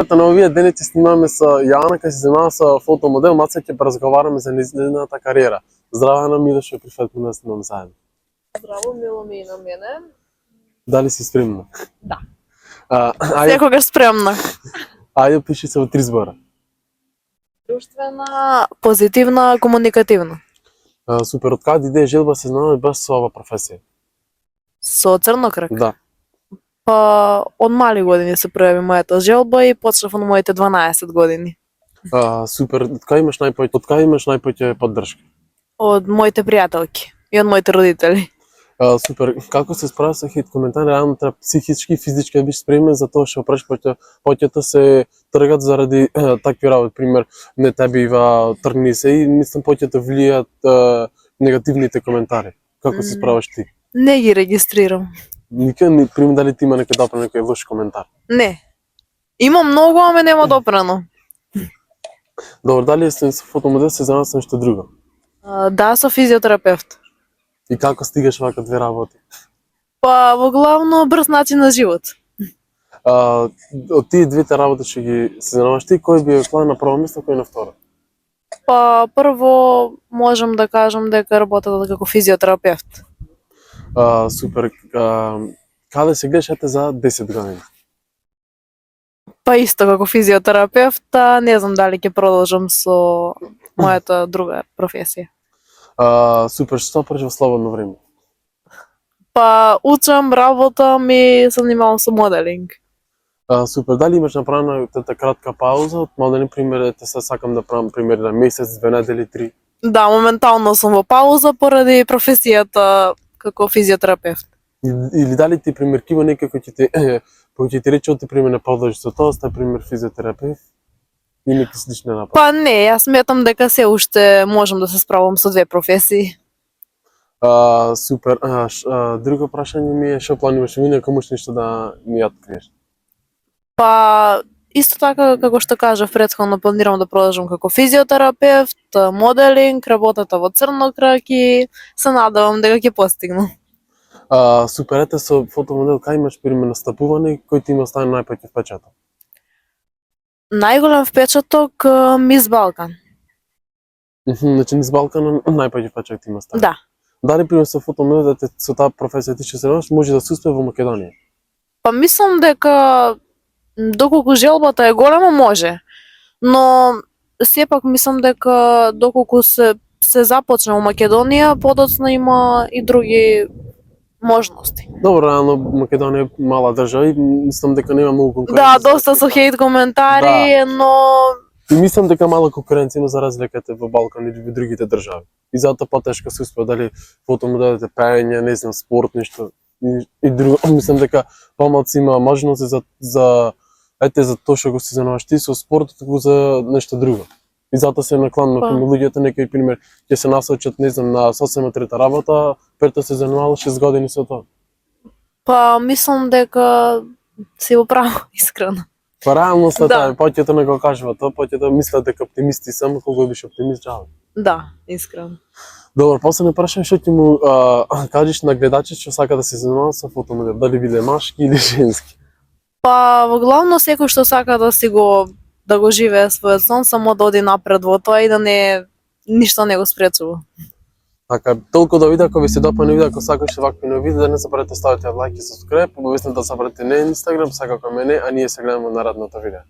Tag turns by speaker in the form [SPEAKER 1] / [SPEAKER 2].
[SPEAKER 1] На овие дени ќе снимаме со Јана, кај се занимава со фотомодел, маца ќе поразговараме за незината кариера. Здраво на Милош, прифатно да снимаме заедно.
[SPEAKER 2] Здраво, мило ми и на мене.
[SPEAKER 1] Дали си спремна?
[SPEAKER 2] Да.
[SPEAKER 1] Секогаш
[SPEAKER 2] спремна.
[SPEAKER 1] Ајде пиши се во 3 збора.
[SPEAKER 2] Друштвена, позитивна, комуникативна.
[SPEAKER 1] Супер, од каде иде желба се знаме баш со ова професија?
[SPEAKER 2] Со црнокрак?
[SPEAKER 1] Да.
[SPEAKER 2] Па, од мали години се пројави мојата желба и почнав на моите 12 години.
[SPEAKER 1] Супер, од кај имаш најпоќе поддршка?
[SPEAKER 2] Од моите пријателки и од моите родители.
[SPEAKER 1] Супер, како се справа со хейт коментари? Реално треба психички и физички да бидеш спремен за тоа што опраш поќата се тргат заради такви работи, пример не те бива тргни се и мислам поќата влијаат негативните коментари. Како се справаш ти?
[SPEAKER 2] Не ги регистрирам.
[SPEAKER 1] Никој, пример дали ти има некој допрен некој лош коментар?
[SPEAKER 2] Не. Има многу, ама нема допрено.
[SPEAKER 1] Добро, дали со фотомодел се занимаваш со нешто друго?
[SPEAKER 2] Да, со физиотерапевт.
[SPEAKER 1] И како стигаш вака две работи?
[SPEAKER 2] Па, во главно брз начин на живот.
[SPEAKER 1] Од тие двете работи што ги се занимаваш ти, кој би клал на прво место, кој на второ?
[SPEAKER 2] Па, прво можам да кажам дека работат како физиотерапевт.
[SPEAKER 1] Супер. Каде се гледаш за 10 години?
[SPEAKER 2] Па исто како физиотерапевт, не знам дали ќе продолжам со мојата друга професија.
[SPEAKER 1] Супер, што правиш во слободно време?
[SPEAKER 2] Па учам, работам и се занимавам со моделинг.
[SPEAKER 1] Супер, дали имаш направена тата кратка пауза од моделинг, пример, се сакам да правам пример на месец, 2 недели, 3?
[SPEAKER 2] Да, моментално сум во пауза поради професијата како физиотерапевт.
[SPEAKER 1] Или дали ти пример кива некој кој ќе ти рече, ти пример не продолжиш со тоа, сте пример физиотерапевт и неки слични напад?
[SPEAKER 2] Па не, јас сметам дека се уште можам да се справам со две професии.
[SPEAKER 1] Супер. Друго прашање ми е, што планираш мине, ако можеш нешто да ми откриеш?
[SPEAKER 2] Па, исто така како што кажав претходно, планирам да продолжам како физиотерапевт, моделинг, работата во црнокрак и се надевам дека ќе постигнам.
[SPEAKER 1] Супер, ете со фотомодел, кај имаш пример настапување, кој ти има оставен најпаќе впечаток?
[SPEAKER 2] Најголем впечаток Мис Балкан.
[SPEAKER 1] Значи низ Балкан најпаќе впечаток ти има оставен?
[SPEAKER 2] Да.
[SPEAKER 1] Дали пример со фотомодел, со таа професија ти што се занимаваш, може да се успее во Македонија?
[SPEAKER 2] Па мислам дека доколку желбата е голема може, но сепак мислам дека доколку се започне во Македонија, подоцна има и други можности.
[SPEAKER 1] Добро, реално Македонија е мала држава и мислам дека нема многу конкуренција.
[SPEAKER 2] Да, доста со хейт коментари, но
[SPEAKER 1] и мислам дека мала конкуренција има за разликата во Балкан или во другите држави. И затоа потешко се успеа, дали фотомоделите, пеење, не знам, спорт, нешто и друго. Мислам дека помалку има можности за тоа што го се занимаваш ти со спортот, туку за нешто друго. И затоа се накланува кон луѓето, некои пример ќе се насочат, не знам, на сосема трета работа, прето се занимавал 6 години со тоа. Па
[SPEAKER 2] мислам дека си во право, искрено.
[SPEAKER 1] Па реалноста таа, поќето не го кажува тоа, поќето мислат дека оптимисти само, кога биш оптимист джаве.
[SPEAKER 2] Да, искрено.
[SPEAKER 1] Добро, последно прашање, што ќе му кажеш на гледачите што сака да се занимава со фотомодел, дали биде машки или женски?
[SPEAKER 2] Па во главно секој што сака да го живее својот сон, само да оди напред во тоа и да ништо не го спречува.
[SPEAKER 1] Така, толку до видео, ако ви се допадне видео, ако сакате вакви нови видео, да не забравете ставите лайк и subscribe, обовесно да забравете на Инстаграм, сакако мене, а ние се гледаме на наредното видео.